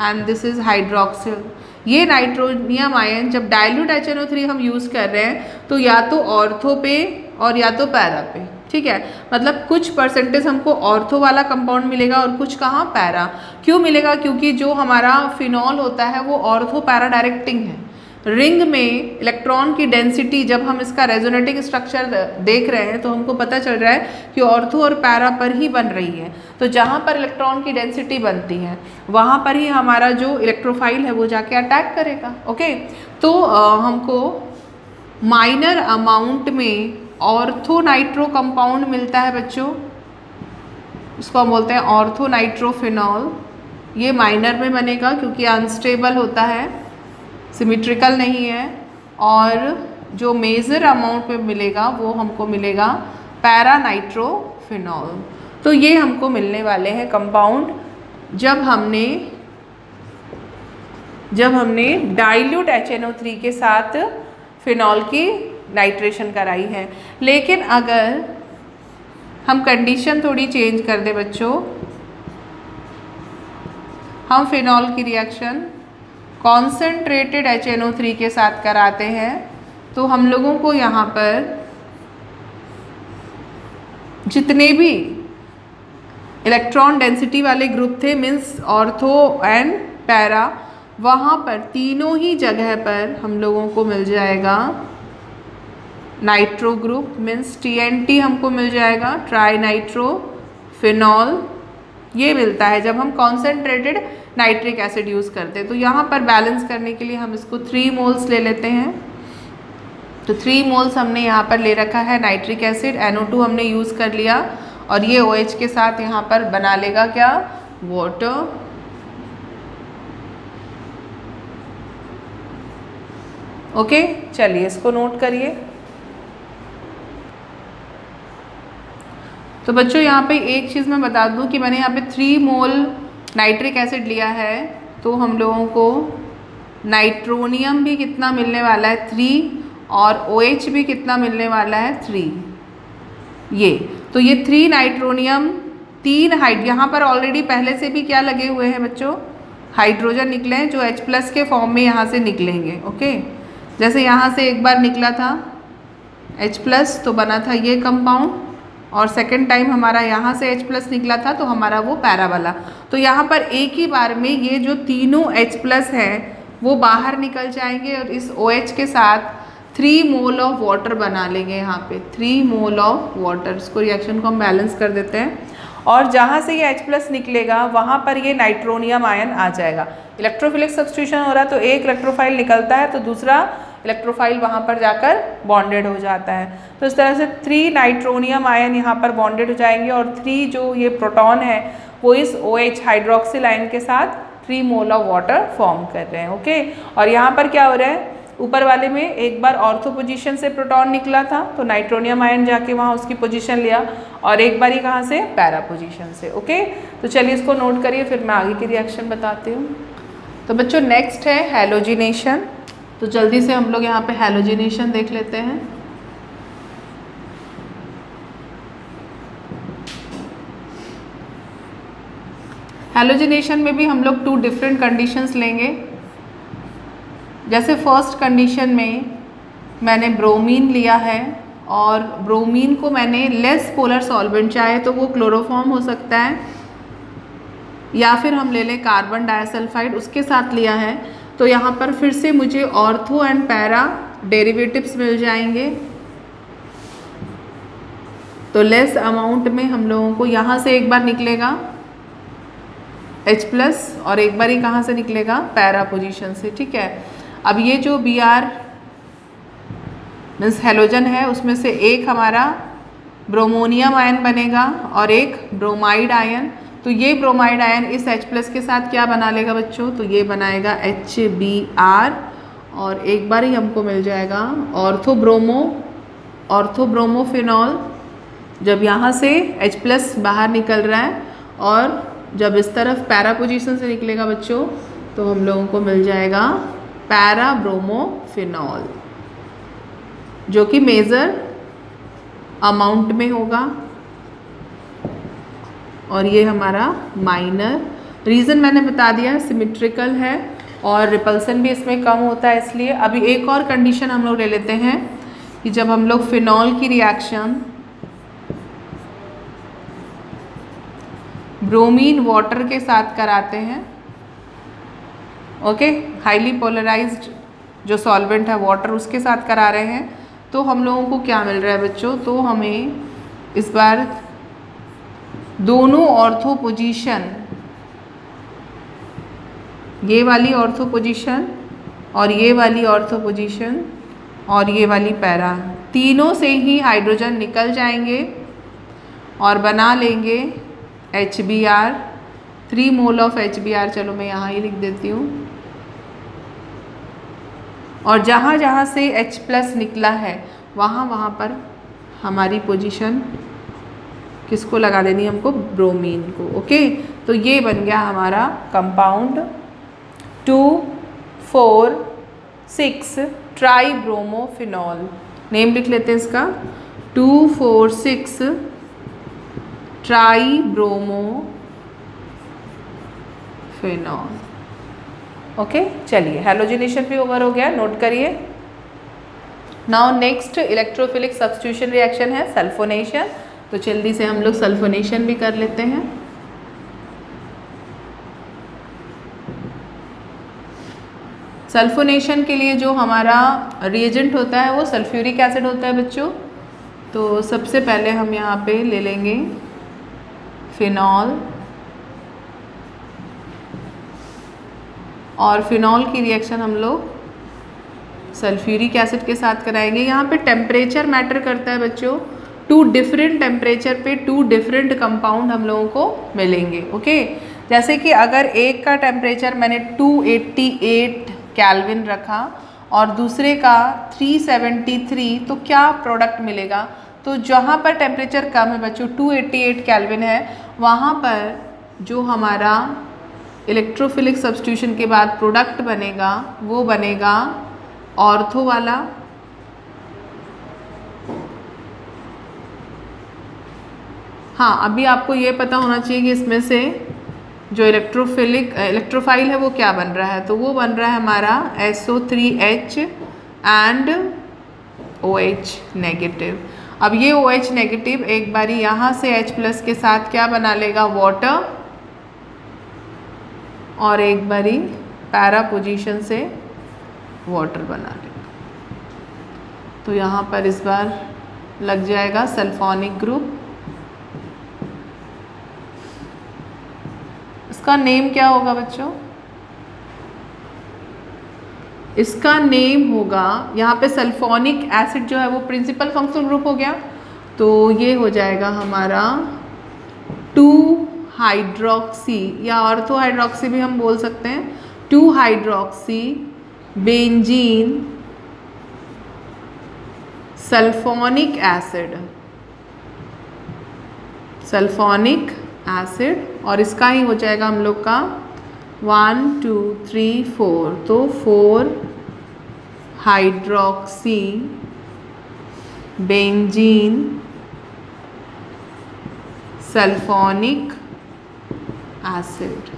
and this is hydroxyl. ये नाइट्रोनियम आयन जब डाइल्यूट HNO3 हम यूज़ कर रहे हैं तो या तो ऑर्थो पे और या तो पैरा पे, ठीक है। मतलब कुछ परसेंटेज हमको ऑर्थो वाला कंपाउंड मिलेगा और कुछ कहाँ पैरा। क्यों मिलेगा? क्योंकि जो हमारा फिनॉल होता है वो ऑर्थो पैरा डायरेक्टिंग है। रिंग में इलेक्ट्रॉन की डेंसिटी जब हम इसका रेजोनेटिंग स्ट्रक्चर देख रहे हैं तो हमको पता चल रहा है कि ऑर्थो और पैरा पर ही बन रही है। तो जहाँ पर इलेक्ट्रॉन की डेंसिटी बनती है वहाँ पर ही हमारा जो इलेक्ट्रोफाइल है वो जाके अटैक करेगा। ओके, तो हमको माइनर अमाउंट में ऑर्थो नाइट्रो कंपाउंड मिलता है बच्चों, इसको हम बोलते हैं ऑर्थो नाइट्रोफिनॉल। ये माइनर में बनेगा क्योंकि अनस्टेबल होता है, सिमेट्रिकल नहीं है। और जो मेजर अमाउंट में मिलेगा वो हमको मिलेगा पैरा नाइट्रोफिनॉल। तो ये हमको मिलने वाले हैं कंपाउंड जब हमने डाइल्यूट HNO3 के साथ फिनॉल की नाइट्रेशन कराई है। लेकिन अगर हम कंडीशन थोड़ी चेंज कर दें बच्चों, हम फिनॉल की रिएक्शन कॉन्सेंट्रेटेड HNO3 के साथ कराते हैं तो हम लोगों को यहाँ पर जितने भी इलेक्ट्रॉन डेंसिटी वाले ग्रुप थे मीन्स ऑर्थो एंड पैरा, वहाँ पर तीनों ही जगह पर हम लोगों को मिल जाएगा नाइट्रो ग्रुप मीन्स TNT हमको मिल जाएगा, ट्राई नाइट्रो फिनॉल। ये मिलता है जब हम कॉन्सेंट्रेटेड नाइट्रिक एसिड यूज़ करते हैं। तो यहाँ पर बैलेंस करने के लिए हम इसको 3 मोल्स ले लेते हैं। तो 3 मोल्स हमने यहाँ पर ले रखा है नाइट्रिक एसिड, NO2 हमने यूज़ कर लिया और ये OH के साथ यहाँ पर बना लेगा क्या, वाटर। ओके, चलिए इसको नोट करिए। तो बच्चों यहाँ पे एक चीज़ मैं बता दूँ कि मैंने यहाँ पे 3 मोल नाइट्रिक एसिड लिया है तो हम लोगों को नाइट्रोनियम भी कितना मिलने वाला है 3 और OH भी कितना मिलने वाला है 3। ये 3 नाइट्रोनियम 3 यहाँ पर ऑलरेडी पहले से भी क्या लगे हुए हैं बच्चों, हाइड्रोजन निकले हैं जो H+ के फॉर्म में यहाँ से निकलेंगे। ओके, जैसे यहाँ से एक बार निकला था H+ तो बना था ये कंपाउंड और सेकेंड टाइम हमारा यहाँ से H+ निकला था तो हमारा वो पैरा वाला। तो यहाँ पर एक ही बार में ये जो तीनों H+ हैं वो बाहर निकल जाएंगे और इस OH के साथ 3 मोल ऑफ वाटर बना लेंगे। यहाँ पे 3 मोल ऑफ वाटर, इसको रिएक्शन को हम बैलेंस कर देते हैं और जहाँ से ये H+ निकलेगा वहाँ पर ये नाइट्रोनियम आयन आ जाएगा। इलेक्ट्रोफिलिक सब्स्टिट्यूशन हो रहा है तो एक इलेक्ट्रोफाइल निकलता है तो दूसरा इलेक्ट्रोफाइल वहाँ पर जाकर बॉन्डेड हो जाता है। तो इस तरह से 3 नाइट्रोनियम आयन यहाँ पर बॉन्डेड हो जाएंगे और 3 जो ये प्रोटॉन है वो इस OH हाइड्रोक्सिल आयन के साथ 3 मोल ऑफ वाटर फॉर्म कर रहे हैं। ओके, और यहाँ पर क्या हो रहा है, ऊपर वाले में एक बार ऑर्थो पोजीशन से प्रोटॉन निकला था तो नाइट्रोनियम आयन जाके वहाँ उसकी पोजीशन लिया और एक बार ही कहाँ से, पैरा पोजीशन से। ओके, तो चलिए इसको नोट करिए फिर मैं आगे की रिएक्शन बताती हूँ। तो बच्चों नेक्स्ट है हैलोजिनेशन। तो जल्दी से हम लोग यहाँ पे हैलोजिनेशन देख लेते हैं। हैलोजिनेशन में भी हम लोग 2 डिफरेंट कंडीशंस लेंगे। जैसे फर्स्ट कंडीशन में मैंने ब्रोमीन लिया है और ब्रोमीन को मैंने लेस पोलर सॉल्वेंट, चाहे तो वो क्लोरोफॉर्म हो सकता है या फिर हम ले लें कार्बन डाइसल्फाइड, उसके साथ लिया है। तो यहाँ पर फिर से मुझे ऑर्थो एंड पैरा डेरिवेटिव्स मिल जाएंगे। तो लेस अमाउंट में हम लोगों को यहाँ से एक बार निकलेगा H+ और एक बार ही कहाँ से निकलेगा, पैरा पोजीशन से। ठीक है, अब ये जो Br मीन्स हैलोजन है उसमें से एक हमारा ब्रोमोनियम आयन बनेगा और एक ब्रोमाइड आयन। तो ये ब्रोमाइड आयन इस H+ के साथ क्या बना लेगा बच्चों, तो ये बनाएगा HBr और एक बार ही हमको मिल जाएगा ऑर्थोब्रोमोफिनॉल। जब यहाँ से H+ बाहर निकल रहा है और जब इस तरफ पैरा पोजीशन से निकलेगा बच्चों तो हम लोगों को मिल जाएगा पैराब्रोमोफिनॉल, जो कि मेजर अमाउंट में होगा और ये हमारा माइनर। रीज़न मैंने बता दिया, सिमेट्रिकल है और रिपल्सन भी इसमें कम होता है इसलिए। अभी एक और कंडीशन हम लोग ले लेते हैं कि जब हम लोग फिनॉल की रिएक्शन ब्रोमीन वाटर के साथ कराते हैं, ओके, हाईली पोलराइज्ड जो सॉल्वेंट है वाटर उसके साथ करा रहे हैं, तो हम लोगों को क्या मिल रहा है बच्चों, तो हमें इस बार दोनों ऑर्थो पोजीशन, ये वाली ऑर्थो पोजीशन और ये वाली ऑर्थो पोजीशन और ये वाली पैरा, तीनों से ही हाइड्रोजन निकल जाएंगे और बना लेंगे HBr, 3 मोल ऑफ HBr। चलो मैं यहाँ ही लिख देती हूँ। और जहाँ जहाँ से H+ निकला है वहाँ वहाँ पर हमारी पोजीशन किसको लगा देनी है, हमको ब्रोमीन को, ओके। तो ये बन गया हमारा कंपाउंड 2,4,6 ट्राइब्रोमोफिनॉल। नेम लिख लेते हैं इसका, 2,4,6 ट्राइब्रोमोफिनॉल, ओके। चलिए हैलोजिनेशन भी ओवर हो गया, नोट करिए। Now next electrophilic substitution reaction है सल्फोनेशन। तो जल्दी से हम लोग सल्फोनेशन भी कर लेते हैं। सल्फोनेशन के लिए जो हमारा रिएजेंट होता है वो सल्फ्यूरिक एसिड होता है बच्चों। तो सबसे पहले हम यहाँ पे ले लेंगे फिनॉल, और फिनॉल की रिएक्शन हम लोग सल्फ्यूरिक एसिड के साथ कराएंगे। यहाँ पे टेम्परेचर मैटर करता है बच्चों, 2 डिफरेंट टेम्परेचर पे 2 डिफरेंट कंपाउंड हम लोगों को मिलेंगे, ओके। जैसे कि अगर एक का टेम्परेचर मैंने 288 केल्विन रखा और दूसरे का 373, तो क्या प्रोडक्ट मिलेगा, तो जहाँ पर टेम्परेचर कम है बच्चों 288 केल्विन है, वहाँ पर जो हमारा इलेक्ट्रोफिलिक सब्स्टिट्यूशन के बाद प्रोडक्ट बनेगा वो बनेगा ऑर्थो वाला, हाँ अभी आपको ये पता होना चाहिए कि इसमें से जो इलेक्ट्रोफाइल है वो क्या बन रहा है, तो वो बन रहा है हमारा SO3H एंड OH नेगेटिव। अब ये OH नेगेटिव एक बारी यहाँ से H+ के साथ क्या बना लेगा, वाटर, और एक बारी पैरा पोजीशन से वाटर बना लेगा। तो यहाँ पर इस बार लग जाएगा सल्फोनिक ग्रुप। इसका नेम क्या होगा बच्चों, इसका नेम होगा, यहाँ पे सल्फोनिक एसिड जो है वो प्रिंसिपल फंक्शनल ग्रुप हो गया, तो ये हो जाएगा हमारा 2-हाइड्रोक्सी या ऑर्थो हाइड्रोक्सी भी हम बोल सकते हैं, two hydroxy benzene sulphonic acid, sulphonic acid, और इसका ही हो जाएगा हम लोग का 1 2 3 4, तो 4-हाइड्रोक्सी बेंजीन सल्फोनिक एसिड।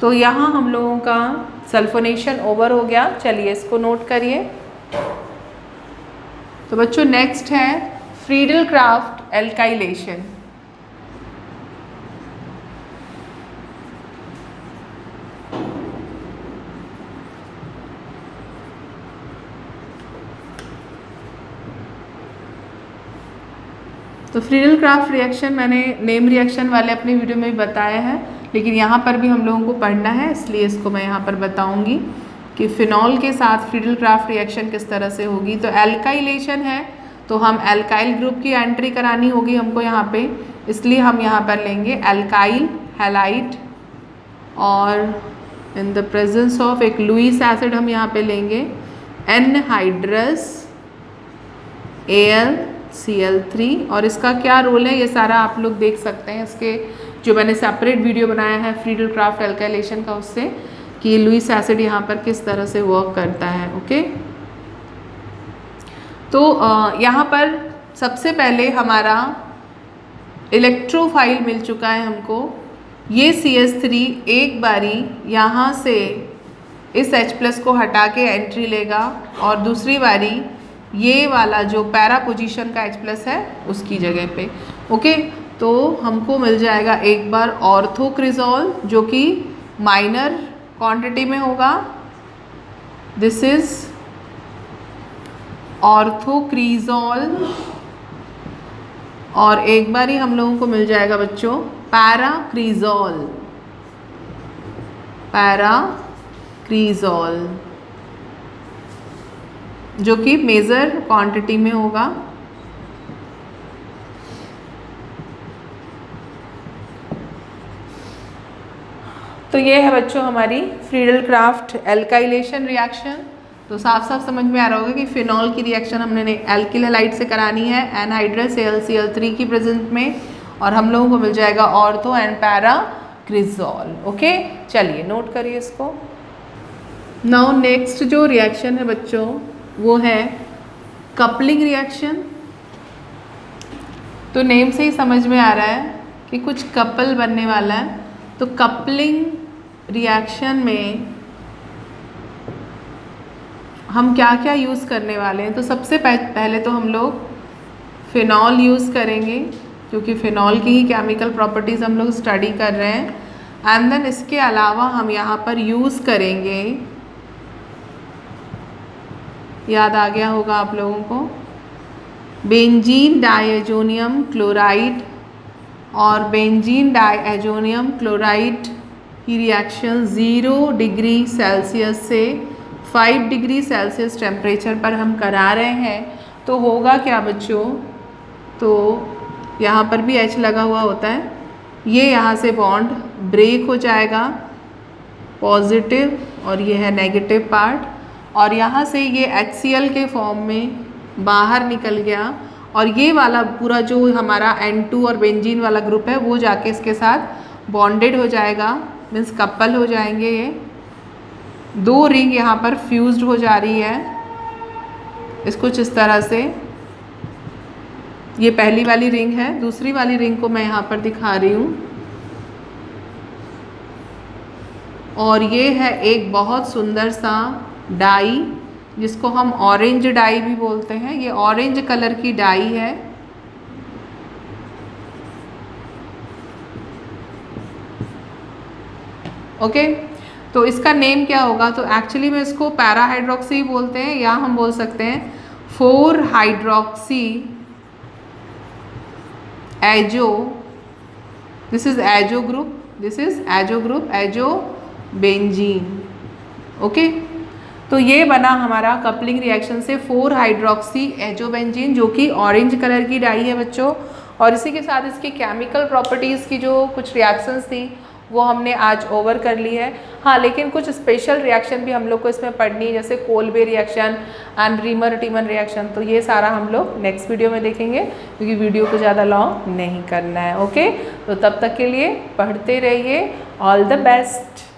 तो यहाँ हम लोगों का सल्फोनेशन ओवर हो गया। चलिए इसको नोट करिए। तो बच्चों नेक्स्ट है फ्रीडल क्राफ्ट एल्काइलेशन। तो फ्रीडल क्राफ्ट रिएक्शन मैंने नेम रिएक्शन वाले अपने वीडियो में भी बताया है, लेकिन यहाँ पर भी हम लोगों को पढ़ना है, इसलिए इसको मैं यहाँ पर बताऊँगी कि फिनॉल के साथ फ्रीडल क्राफ्ट रिएक्शन किस तरह से होगी। तो एल्काइलेशन है तो हम एल्काइल ग्रुप की एंट्री करानी होगी हमको यहाँ पे, इसलिए हम यहाँ पर लेंगे एल्काइल हैलाइड, और इन द प्रेजेंस ऑफ एक लुईस एसिड हम यहाँ पे लेंगे एनहाइड्रस AlCl3, और इसका क्या रोल है ये सारा आप लोग देख सकते हैं इसके जो मैंने सेपरेट वीडियो बनाया है फ्रीडल क्राफ्ट एल्काइलेशन का, उससे कि ये लुईस एसिड यहाँ पर किस तरह से वर्क करता है, ओके। तो यहाँ पर सबसे पहले हमारा इलेक्ट्रोफाइल मिल चुका है हमको। ये CH3 एक बारी यहाँ से इस H+ को हटा के एंट्री लेगा और दूसरी बारी ये वाला जो पैरा पोजीशन का H+ है उसकी जगह पे। ओके, तो हमको मिल जाएगा एक बार ऑर्थोक्रिजोल जो कि माइनर क्वांटिटी में होगा। This is orthocresol. और एक बार ही हम लोगों को मिल जाएगा बच्चों पैराक्रिजोल। पैराक्रिजोल जो कि मेजर क्वांटिटी में होगा। तो ये है बच्चों हमारी फ्रीडल क्राफ्ट एल्काइलेशन रिएक्शन। तो साफ साफ समझ में आ रहा होगा कि फिनॉल की रिएक्शन हमने एल्किल हैलाइड से करानी है एनहाइड्रस AlCl3 की प्रेजेंट में, और हम लोगों को मिल जाएगा ऑर्थो एंड पैराक्रिजोल। ओके, चलिए नोट करिए इसको। नाउ नेक्स्ट जो रिएक्शन है बच्चों वो है कपलिंग रिएक्शन। तो नेम से ही समझ में आ रहा है कि कुछ कपल बनने वाला है। तो कपलिंग रिएक्शन में हम क्या क्या यूज़ करने वाले हैं। तो सबसे पहले तो हम लोग फिनॉल यूज़ करेंगे क्योंकि फिनॉल की ही केमिकल प्रॉपर्टीज़ हम लोग स्टडी कर रहे हैं। एंड देन इसके अलावा हम यहाँ पर यूज़ करेंगे, याद आ गया होगा आप लोगों को, बेंजीन डाइएजोनियम क्लोराइड और बेंजीन डाइएजोनियम क्लोराइड की रिएक्शन 0 डिग्री सेल्सियस से 5 डिग्री सेल्सियस टेम्परेचर पर हम करा रहे हैं। तो होगा क्या बच्चों, तो यहाँ पर भी H लगा हुआ होता है, ये यहाँ से बॉन्ड ब्रेक हो जाएगा पॉजिटिव और ये है नेगेटिव पार्ट, और यहाँ से ये HCl के फॉर्म में बाहर निकल गया और ये वाला पूरा जो हमारा N2 और बेंजीन वाला ग्रुप है वो जाके इसके साथ बॉन्डेड हो जाएगा, मीन्स कपल हो जाएंगे। ये 2 रिंग यहाँ पर फ्यूज्ड हो जा रही है इस कुछ इस तरह से। ये पहली वाली रिंग है, दूसरी वाली रिंग को मैं यहाँ पर दिखा रही हूँ। और ये है एक बहुत सुंदर सा डाई जिसको हम ऑरेंज डाई भी बोलते हैं। ये ऑरेंज कलर की डाई है। ओके, तो इसका नेम क्या होगा, तो एक्चुअली में इसको पैरा हाइड्रोक्सी बोलते हैं या हम बोल सकते हैं 4 hydroxy azo. This is azo group, this is azo group, azo benzene. Okay, तो ये बना हमारा कपलिंग रिएक्शन से 4 हाइड्रोक्सी एजोबेंजीन जो कि ऑरेंज कलर की डाई है बच्चों। और इसी के साथ इसकी केमिकल प्रॉपर्टीज़ की जो कुछ रिएक्शंस थी वो हमने आज ओवर कर ली है। हाँ, लेकिन कुछ स्पेशल रिएक्शन भी हम लोग को इसमें पढ़नी है, जैसे कोल्बे रिएक्शन एंड रीमर-टीमन रिएक्शन। तो ये सारा हम लोग नेक्स्ट वीडियो में देखेंगे क्योंकि वीडियो को ज़्यादा लॉन्ग नहीं करना है। ओके, तो तब तक के लिए पढ़ते रहिए। All the best.